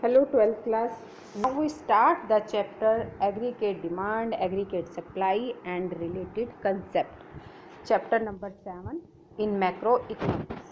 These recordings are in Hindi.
Hello 12th class. Now we start the chapter aggregate demand, aggregate supply and related concept. Chapter number 7 in macroeconomics.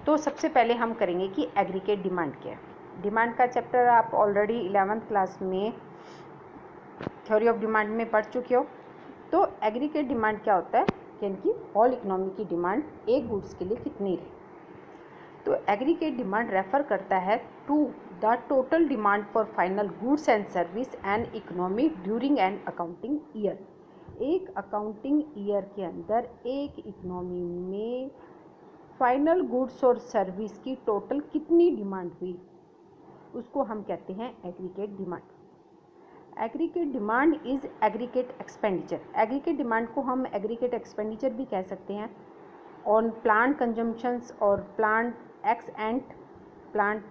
तो सबसे पहले हम करेंगे कि एग्रीगेट डिमांड क्या है। डिमांड का चैप्टर आप ऑलरेडी 11th क्लास में थ्योरी ऑफ डिमांड में पढ़ चुके हो। तो एग्रीगेट डिमांड क्या होता है कि इनकी होल इकोनॉमी की डिमांड एक गुड्स के लिए कितनी है। तो एग्रीगेट डिमांड रेफर करता है to the total demand for final goods and service and economy during an accounting year. एक अकाउंटिंग ईयर के अंदर एक इकोनॉमी में फाइनल गुड्स और सर्विस की टोटल कितनी डिमांड हुई, उसको हम कहते हैं aggregate demand. Aggregate demand is aggregate expenditure. Aggregate demand को हम एग्रीगेट एक्सपेंडिचर भी कह सकते हैं ऑन प्लांट कंजम्पशंस और plant x and plant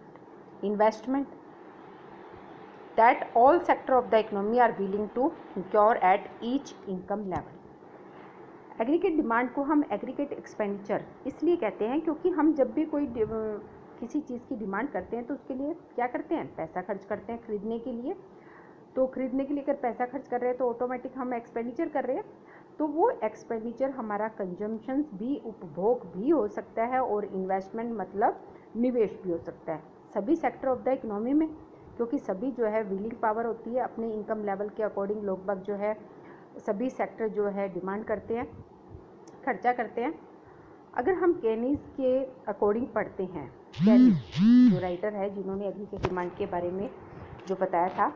investment that all sector of the economy are willing to incur at each income level. Aggregate demand को हम एग्रीगेट एक्सपेंडिचर इसलिए कहते हैं क्योंकि हम जब भी कोई किसी चीज़ की डिमांड करते हैं तो उसके लिए क्या करते हैं, पैसा खर्च करते हैं खरीदने के लिए। तो खरीदने के लिए अगर पैसा खर्च कर रहे हैं तो ऑटोमेटिक हम एक्सपेंडिचर कर रहे हैं। तो वो एक्सपेंडिचर हमारा कंजम्पशंस भी, उपभोग भी हो सकता है और इन्वेस्टमेंट मतलब निवेश भी हो सकता है सभी सेक्टर ऑफ द इकोनॉमी में, क्योंकि सभी जो है विलिंग पावर होती है अपने इनकम लेवल के अकॉर्डिंग। लोग बाग जो है सभी सेक्टर जो है डिमांड करते हैं, खर्चा करते हैं। अगर हम केनीज के अकॉर्डिंग पढ़ते हैं, केनीज जो राइटर है जिन्होंने एग्रीगेट डिमांड के बारे में जो बताया था,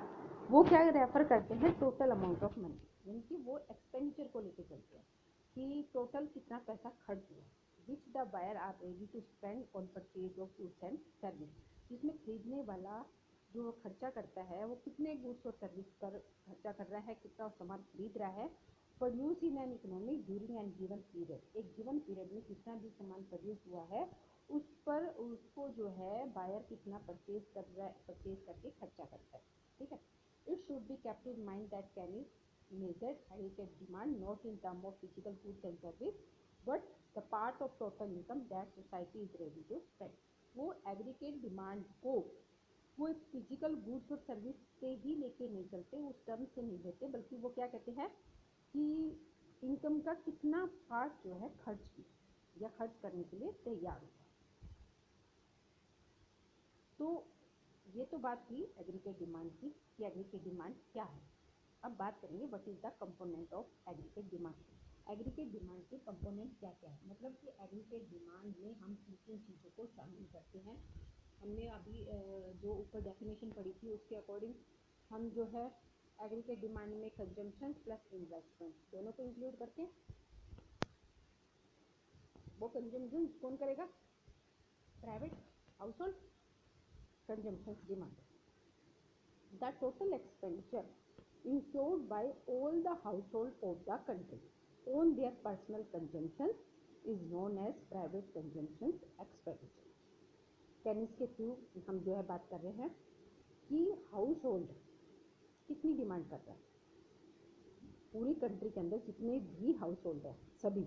वो क्या रेफर करते हैं टोटल अमाउंट ऑफ मनी, यानी कि वो एक्सपेंडिचर को लेके चलते हैं कि टोटल कितना पैसा खर्च हुआ, which the buyer are ready to spend on purchase of goods and service. जिसमें खरीदने वाला जो खर्चा करता है वो कितने गुड्स और सर्विस पर खर्चा कर रहा है, कितना सामान खरीद रहा है। Produce in an economy during N given period, एक गिवन पीरियड में जितना भी सामान प्रोड्यूस हुआ है उस पर उसको जो है बायर कितना परचेज कर रहा है, परचेज करके खर्चा करता है। ठीक है। It should be kept in mind that can is measured aggregate demand not in term of physical goods and service but the part of total income that society is ready to spend. वो एग्रीगेट डिमांड को वो एक फिजिकल गुड्स और सर्विस से ही लेके नहीं चलते, उस टर्म से नहीं लेते, बल्कि वो क्या कहते हैं कि इनकम का कितना पार्ट जो है खर्च की या खर्च करने के लिए तैयार होता है। तो ये तो बात थी एग्रीगेट डिमांड की कि एग्रीगेट डिमांड क्या है। अब बात करेंगे what is the component of aggregate demand. Aggregate demand के कंपोनेंट क्या क्या है, मतलब कि एग्रीगेट डिमांड में हम किन किन चीज़ों को शामिल करते हैं। हमने अभी जो ऊपर डेफिनेशन पढ़ी थी उसके अकॉर्डिंग हम जो है एग्रीगेट डिमांड में कंजम्पशन प्लस इन्वेस्टमेंट दोनों को इंक्लूड करते हैं। वो कंजम्पशन कौन करेगा, private house hold consumption demand. The total expenditure incurred by all the household of the country on their personal consumption is known as private consumption expenditure। Kaynes के थ्रू हम जो है बात कर रहे हैं कि हाउस होल्ड कितनी डिमांड कर रहा है, पूरी कंट्री के अंदर जितने भी हाउस होल्ड है सभी,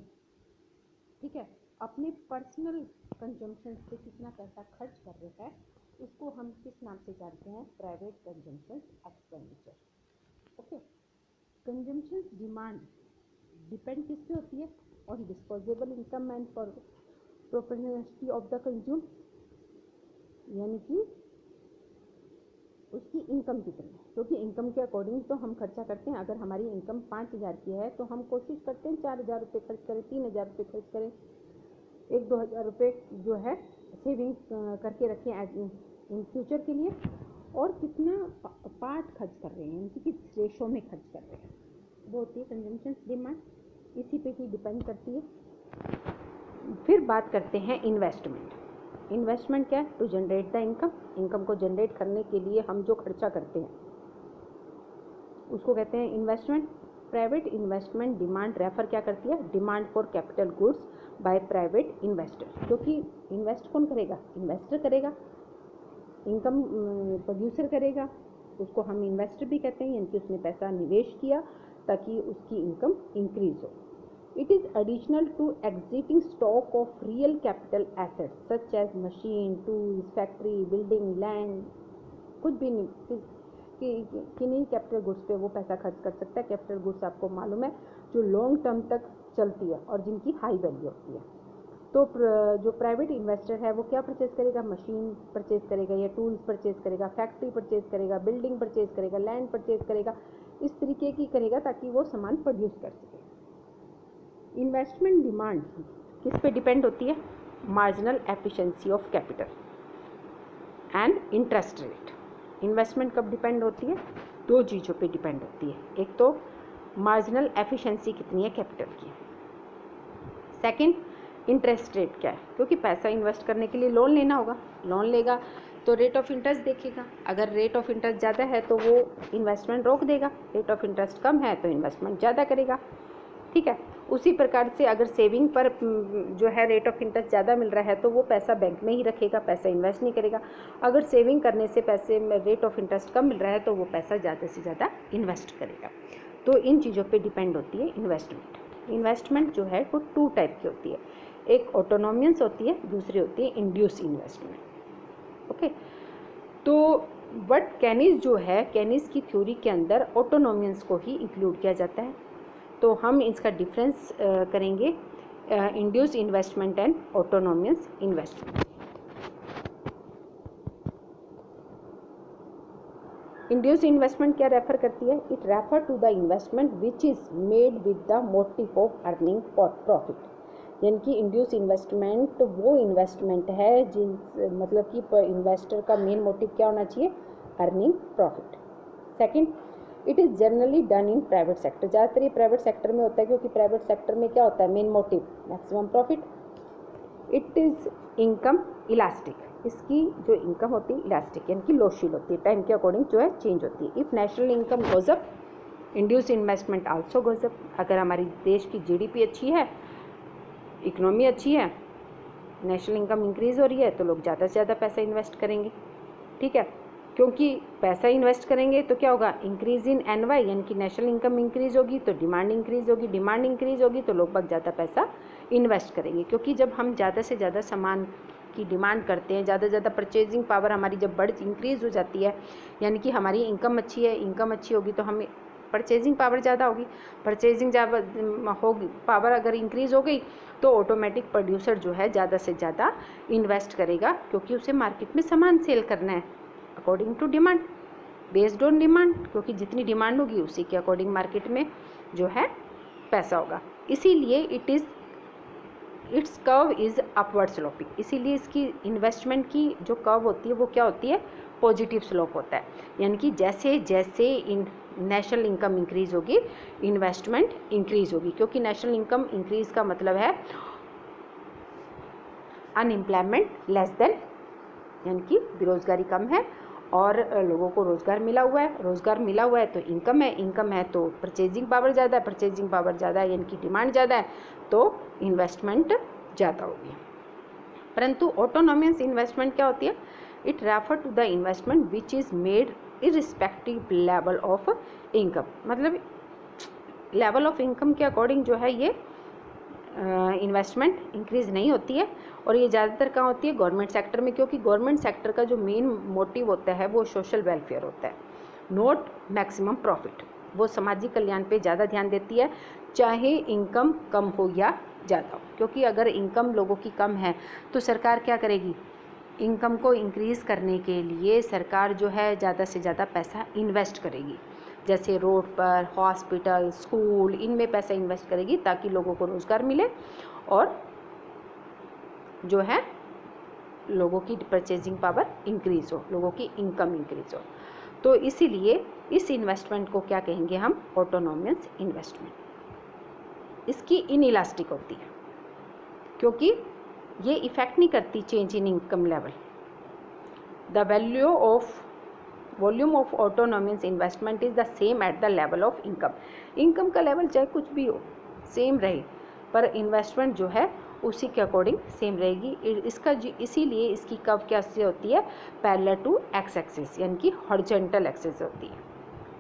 ठीक है, अपने पर्सनल कंजम्पशन से कितना पैसा खर्च कर रहे हैं, उसको हम किस नाम से जानते हैं, private consumption expenditure. Okay. Consumption demand depend किस पे होती है, on disposable income and for propensity of the consume, यानी कि उसकी इनकम कितनी है, क्योंकि इनकम के अकॉर्डिंग तो हम खर्चा करते हैं। अगर हमारी इनकम 5,000 की है तो हम कोशिश करते हैं 4,000 रुपये खर्च करें, 3,000 रुपये खर्च करें, 1-2 हज़ार रुपये जो है सेविंग करके रखें इन फ्यूचर के लिए। और कितना पार्ट खर्च कर रहे हैं, यानी कि किस रेशो में खर्च कर रहे हैं, वो होती है कंजम्पशन डिमांड, इसी पे ही डिपेंड करती है। फिर बात करते हैं इन्वेस्टमेंट। इन्वेस्टमेंट क्या है, to generate the income. Income को जनरेट करने के लिए हम जो खर्चा करते हैं उसको कहते हैं investment. Private investment demand refer क्या करती है, demand for capital goods by private investor. क्योंकि इन्वेस्ट कौन करेगा, इन्वेस्टर करेगा, इनकम प्रोड्यूसर करेगा, उसको हम इन्वेस्टर भी कहते हैं, यानी कि उसने पैसा निवेश किया ताकि उसकी इनकम इंक्रीज हो। It is additional to existing stock of real capital assets such as machine, tools, factory, building, land. कुछ भी नहीं किन्हीं कैपिटल गुड्स पे वो पैसा खर्च कर सकता है। कैपिटल गुड्स आपको मालूम है जो लॉन्ग टर्म तक चलती है और जिनकी हाई वैल्यू होती है। तो जो प्राइवेट इन्वेस्टर है वो क्या परचेज करेगा, मशीन परचेज करेगा या टूल्स परचेज करेगा, फैक्ट्री परचेज करेगा, बिल्डिंग परचेज करेगा, लैंड परचेज करेगा, इस तरीके की करेगा ताकि वो सामान प्रोड्यूस कर सके। इन्वेस्टमेंट डिमांड किस पे डिपेंड होती है, marginal efficiency of capital and interest rate. Investment कब डिपेंड होती है, दो चीज़ों पे डिपेंड होती है, एक तो मार्जिनल एफिशिएंसी कितनी है कैपिटल की, सेकंड इंटरेस्ट रेट क्या है, क्योंकि पैसा इन्वेस्ट करने के लिए लोन लेना होगा, लोन लेगा तो रेट ऑफ इंटरेस्ट देखेगा, अगर रेट ऑफ इंटरेस्ट ज़्यादा है तो वो इन्वेस्टमेंट रोक देगा, रेट ऑफ इंटरेस्ट कम है तो इन्वेस्टमेंट ज़्यादा करेगा। ठीक है, उसी प्रकार से अगर सेविंग पर जो है रेट ऑफ इंटरेस्ट ज़्यादा मिल रहा है तो वो पैसा बैंक में ही रखेगा, पैसा इन्वेस्ट नहीं करेगा। अगर सेविंग करने से पैसे में रेट ऑफ इंटरेस्ट कम मिल रहा है तो वो पैसा ज़्यादा से ज़्यादा इन्वेस्ट करेगा। तो इन चीज़ों पे डिपेंड होती है इन्वेस्टमेंट। इन्वेस्टमेंट जो है वो टू टाइप की होती है, एक ऑटोनोमियस होती है, दूसरी होती है इंड्यूस इन्वेस्टमेंट। ओके, तो बट केनीज जो है, केनीज की थ्योरी के अंदर ऑटोनोमियस को ही इंक्लूड किया जाता है। तो हम इसका डिफरेंस करेंगे induce investment and autonomous investment. Induce investment क्या रेफर करती है, it refer to the investment which is made with the motive of earning profit. यानी कि इंड्यूस इन्वेस्टमेंट वो इन्वेस्टमेंट है जिस मतलब कि इन्वेस्टर का मेन मोटिव क्या होना चाहिए, earning profit. Second, it is generally done in private sector. ज़्यादातर ये प्राइवेट सेक्टर में होता है क्योंकि प्राइवेट सेक्टर में क्या होता है, main motive maximum profit. It is income elastic, इसकी जो इनकम होती है इलास्टिक यानी कि लोशील होती है, टाइम के अकॉर्डिंग जो है चेंज होती है। If national income goes up, induce investment also goes up. अगर हमारी देश की जीडीपी अच्छी है, इकोनॉमी अच्छी है, नेशनल इनकम इंक्रीज़ हो रही है तो लोग ज़्यादा से ज़्यादा पैसा इन्वेस्ट करेंगे। ठीक है, क्योंकि पैसा इन्वेस्ट करेंगे तो क्या होगा, इंक्रीज़ इन एनवाई यानी कि नेशनल इनकम इंक्रीज़ होगी तो डिमांड इंक्रीज़ होगी, डिमांड इंक्रीज़ होगी तो लोग बहुत ज़्यादा पैसा इन्वेस्ट करेंगे। क्योंकि जब हम ज़्यादा से ज़्यादा सामान की डिमांड करते हैं, ज़्यादा से ज़्यादा परचेजिंग पावर हमारी जब इंक्रीज़ हो जाती है, यानी कि हमारी इनकम अच्छी है, इनकम अच्छी होगी तो हमें परचेजिंग पावर ज़्यादा होगी, परचेजिंग ज़्यादा होगी, पावर अगर इंक्रीज़ हो गई तो ऑटोमेटिक प्रोड्यूसर जो है ज़्यादा से ज़्यादा इन्वेस्ट करेगा, क्योंकि उसे मार्केट में सामान सेल करना है according to demand, based on demand, क्योंकि जितनी डिमांड होगी उसी के अकॉर्डिंग मार्केट में जो है पैसा होगा। इसीलिए it's curve is upward sloping, इसीलिए इसकी इन्वेस्टमेंट की जो कर्व होती है वो क्या होती है, पॉजिटिव स्लोप होता है। यानी कि जैसे जैसे नेशनल इनकम इंक्रीज़ होगी इन्वेस्टमेंट इंक्रीज़ होगी, क्योंकि नेशनल इनकम इंक्रीज़ का मतलब है अनएम्प्लॉयमेंट लेस देन, यानी कि बेरोज़गारी कम है और लोगों को रोज़गार मिला हुआ है, रोज़गार मिला हुआ है तो इनकम है, इनकम है तो परचेजिंग पावर ज़्यादा है, परचेजिंग पावर ज़्यादा है यानी कि डिमांड ज़्यादा है तो इन्वेस्टमेंट ज़्यादा होगी। परंतु ऑटोनोमियस इन्वेस्टमेंट क्या होती है, it refer to the investment which is made irrespective level of income, मतलब लेवल ऑफ इनकम के अकॉर्डिंग जो है ये इन्वेस्टमेंट इंक्रीज़ नहीं होती है। और ये ज़्यादातर कहाँ होती है, गवर्नमेंट सेक्टर में, क्योंकि गवर्नमेंट सेक्टर का जो मेन मोटिव होता है वो सोशल वेलफेयर होता है, नॉट मैक्सिमम प्रॉफिट। वो सामाजिक कल्याण पे ज़्यादा ध्यान देती है, चाहे इनकम कम हो या ज़्यादा हो, क्योंकि अगर इनकम लोगों की कम है तो सरकार क्या करेगी, इनकम को इंक्रीज़ करने के लिए सरकार जो है ज़्यादा से ज़्यादा पैसा इन्वेस्ट करेगी, जैसे रोड पर, हॉस्पिटल, स्कूल, इनमें पैसा इन्वेस्ट करेगी ताकि लोगों को रोज़गार मिले और जो है लोगों की परचेजिंग पावर इंक्रीज़ हो, लोगों की इनकम इंक्रीज़ हो। तो इसीलिए इस इन्वेस्टमेंट को क्या कहेंगे हम, ऑटोनोमियस इन्वेस्टमेंट। इसकी इनइलास्टिक होती है क्योंकि ये इफ़ेक्ट नहीं करती change in income level. The volume of autonomous investment is the same at the level of income. Income का लेवल चाहे कुछ भी हो सेम रहे, पर इन्वेस्टमेंट जो है उसी के अकॉर्डिंग सेम रहेगी। इसका इसीलिए इसकी कर्व कैसे होती है, पैरेलल टू एक्स एक्सिस यानी कि हॉरिजॉन्टल एक्सिस होती है।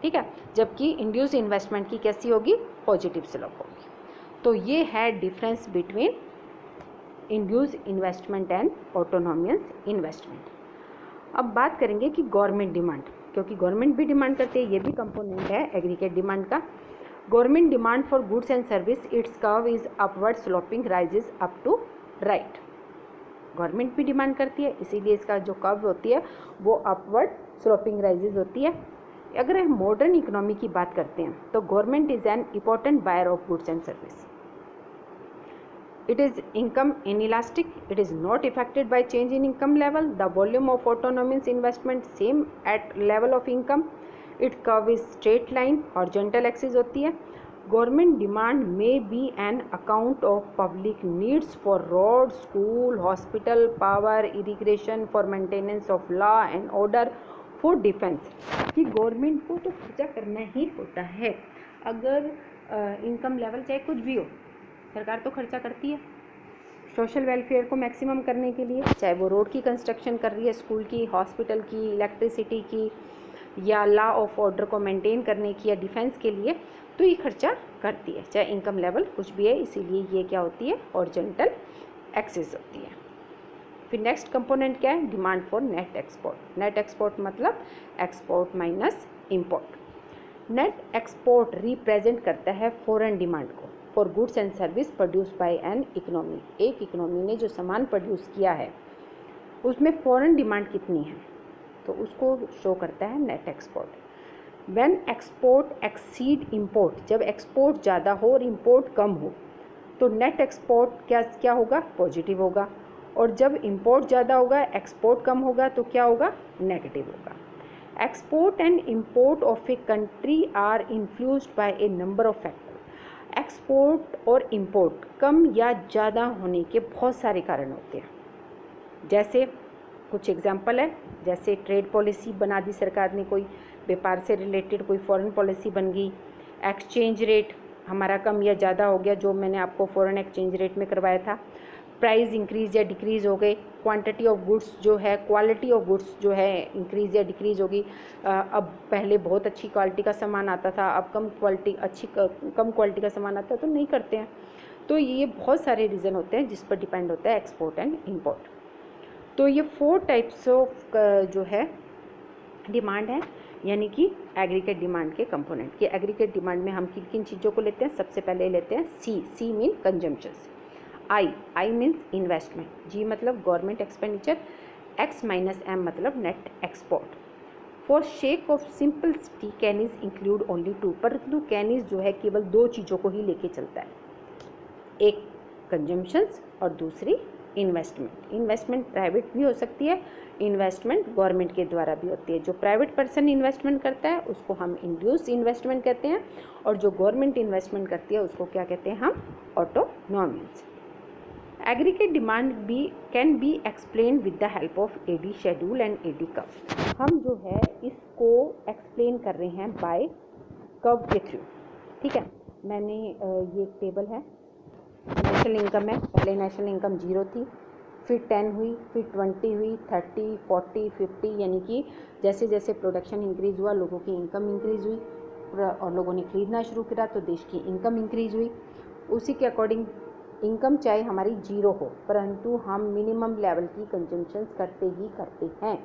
ठीक है, जबकि इंड्यूस इन्वेस्टमेंट की कैसी होगी, पॉजिटिव स्लोप होगी। तो ये है difference between induce investment and autonomous investment. अब बात करेंगे कि गवर्नमेंट डिमांड, क्योंकि गवर्नमेंट भी डिमांड करती है, ये भी कंपोनेंट है एग्रीगेट डिमांड का। Government demand for goods and service, it's curve is upward sloping, rises up to right. Government भी डिमांड करती है, इसीलिए इसका जो कर्व होती है वो अपवर्ड स्लोपिंग राइजेस होती है। अगर हम मॉडर्न इकोनॉमी की बात करते हैं तो government is an important buyer of goods and service. It is income inelastic. It is not affected by change in income level. The volume of autonomous investment same at level of income. It curve is straight line, horizontal axis होती है। Government demand may be an account of public needs for road, school, hospital, power, irrigation, for maintenance of law and order, for defense। कि गवर्नमेंट को तो खर्चा करना ही होता है, अगर इनकम लेवल चाहे कुछ भी हो, सरकार तो खर्चा करती है सोशल वेलफेयर को मैक्सिमम करने के लिए, चाहे वो रोड की कंस्ट्रक्शन कर रही है, स्कूल की, हॉस्पिटल की, इलेक्ट्रिसिटी की, या लॉ ऑफ ऑर्डर को मेंटेन करने की, या डिफेंस के लिए, तो ये खर्चा करती है चाहे इनकम लेवल कुछ भी है। इसीलिए ये क्या होती है, हॉरिजॉन्टल एक्सिस होती है। फिर नेक्स्ट कंपोनेंट क्या है, demand for net export. Net export मतलब export minus import. Net export represent करता है फॉरेन डिमांड को for goods and service produce by an economy. एक इकोनॉमी ने जो सामान प्रोड्यूस किया है उसमें फॉरेन डिमांड कितनी है, तो उसको शो करता है net export. When export exceed import, जब एक्सपोर्ट ज़्यादा हो और इम्पोर्ट कम हो तो नेट एक्सपोर्ट क्या होगा, पॉजिटिव होगा। और जब इम्पोर्ट ज़्यादा होगा, एक्सपोर्ट कम होगा, तो क्या होगा, नेगेटिव होगा। Export and import of a country are influenced by a number of factor. Export और इंपोर्ट कम या ज़्यादा होने के बहुत सारे कारण होते हैं। जैसे कुछ एग्जांपल है, जैसे ट्रेड पॉलिसी बना दी सरकार ने, कोई व्यापार से रिलेटेड कोई फॉरेन पॉलिसी बन गई। एक्सचेंज रेट हमारा कम या ज़्यादा हो गया, जो मैंने आपको फॉरेन एक्सचेंज रेट में करवाया था। प्राइस इंक्रीज़ या डिक्रीज़ हो गए। क्वांटिटी ऑफ गुड्स जो है, क्वालिटी ऑफ गुड्स जो है इंक्रीज़ या डिक्रीज़ होगी। अब पहले बहुत अच्छी क्वालिटी का सामान आता था, अब कम क्वालिटी का सामान आता है तो नहीं करते हैं। तो ये बहुत सारे रीज़न होते हैं जिस पर डिपेंड होता है एक्सपोर्ट एंड इंपोर्ट। तो ये 4 टाइप्स ऑफ जो है डिमांड है, यानी कि एग्रीगेट डिमांड के कंपोनेंट। कि एग्रीगेट डिमांड में हम किन किन चीज़ों को लेते हैं, सबसे पहले लेते हैं C mean consumptions. I means investment, G मतलब government expenditure, X minus M मतलब net export. For sake of simplicity Keynes include only 2, परंतु कैनीज जो है केवल 2 चीज़ों को ही लेके चलता है, एक कंजम्पशंस और दूसरी इन्वेस्टमेंट। इन्वेस्टमेंट प्राइवेट भी हो सकती है, इन्वेस्टमेंट गवर्नमेंट के द्वारा भी होती है। जो प्राइवेट पर्सन इन्वेस्टमेंट करता है उसको हम इंड्यूस इन्वेस्टमेंट कहते हैं, और जो गवर्नमेंट इन्वेस्टमेंट करती है उसको क्या कहते हैं हम, autonomous. Aggregate demand can be explain with the help of AD schedule and AD curve. हम जो है इसको एक्सप्लेन कर रहे हैं बाय कर्व के थ्रू। ठीक है, मैंने ये एक टेबल है, नेशनल इनकम है। पहले नेशनल इनकम 0 थी, फिर 10 हुई, फिर 20 हुई, 30, 40, 50, यानी कि जैसे जैसे प्रोडक्शन इंक्रीज़ हुआ लोगों की इनकम इंक्रीज़ हुई और लोगों ने खरीदना शुरू किया तो देश की इनकम इंक्रीज़ हुई। उसी के अकॉर्डिंग इनकम चाहे हमारी 0 हो परंतु हम मिनिमम लेवल की कंजम्पशंस करते ही करते हैं।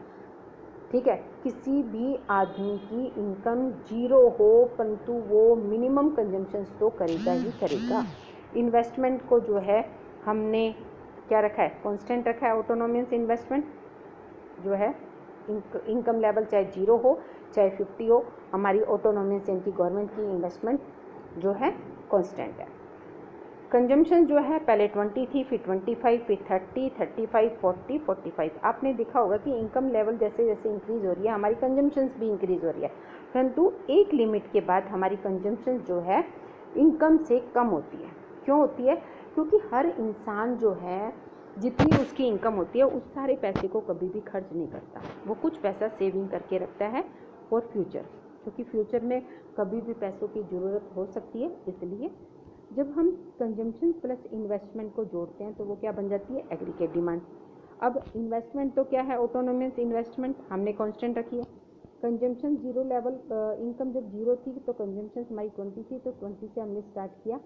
ठीक है, किसी भी आदमी की इनकम 0 हो परंतु वो मिनिमम कंजम्पशंस तो करेगा ही करेगा। इन्वेस्टमेंट को जो है हमने क्या रखा है, कांस्टेंट रखा है। ऑटोनोमियस इन्वेस्टमेंट जो है इनकम लेवल चाहे 0 हो चाहे 50 हो, हमारी ऑटोनोमियस यानी कि गवर्नमेंट की इन्वेस्टमेंट जो है कांस्टेंट है। कंजम्पशन जो है पहले 20 थी, फिर 25, फिर 30, 35, 40, 45। आपने देखा होगा कि इनकम लेवल जैसे जैसे इंक्रीज़ हो रही है हमारी कंजम्पशंस भी इंक्रीज़ हो रही है, परंतु एक लिमिट के बाद हमारी कंजम्पशन जो है इनकम से कम होती है। क्यों होती है, क्योंकि हर इंसान जो है जितनी उसकी इनकम होती है उस सारे पैसे को कभी भी खर्च नहीं करता, वो कुछ पैसा सेविंग करके रखता है फॉर फ्यूचर, क्योंकि फ्यूचर में कभी भी पैसों की ज़रूरत हो सकती है। इसलिए जब हम कंजम्पशन प्लस इन्वेस्टमेंट को जोड़ते हैं तो वो क्या बन जाती है, एग्रीगेट डिमांड। अब इन्वेस्टमेंट तो क्या है, ऑटोनोमियस इन्वेस्टमेंट हमने कांस्टेंट रखी है। कंजम्पशन 0 लेवल, इनकम जब 0 थी तो कंजम्पशन हमारी 20 थी, तो 20 से हमने स्टार्ट किया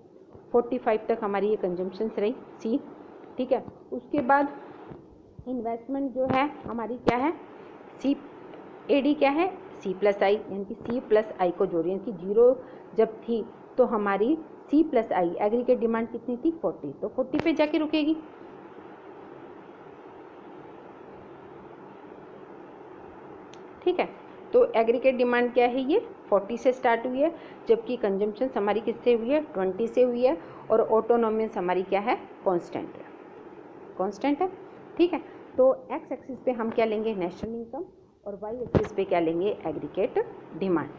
45 तक हमारी ये कंजम्पशंस रही सी, ठीक है। उसके बाद इन्वेस्टमेंट जो है हमारी क्या है, सी ए डी क्या है, सी प्लस आई, यानी कि सी प्लस आई को जोड़िए, यानी कि जीरो जब थी तो हमारी सी प्लस आई एग्रीगेट डिमांड कितनी थी 40, तो 40 पे जाके रुकेगी। ठीक है, तो एग्रीगेट डिमांड क्या है, ये 40 से स्टार्ट हुई है, जबकि कंजम्पशन हमारी किससे हुई है 20 से हुई है, और ऑटोनोमियस हमारी क्या है कांस्टेंट है, कांस्टेंट है। ठीक है, तो एक्स एक्सिस पे हम क्या लेंगे नेशनल इनकम, और वाई एक्सिस पे क्या लेंगे एग्रीगेट डिमांड।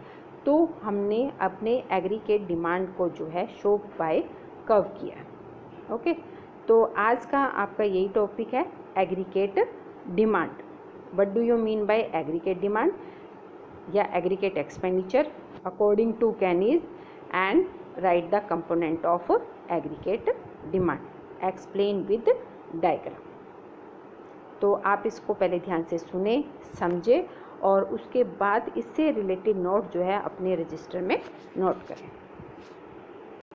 तो हमने अपने एग्रीगेट डिमांड को जो है शो बाय कर्व किया है। ओके, तो आज का आपका यही टॉपिक है aggregate demand. What do you mean by aggregate demand या aggregate expenditure according to Keynes, and write the component of aggregate demand, explain with diagram. तो आप इसको पहले ध्यान से सुने समझे, और उसके बाद इससे रिलेटेड नोट जो है अपने रजिस्टर में नोट करें।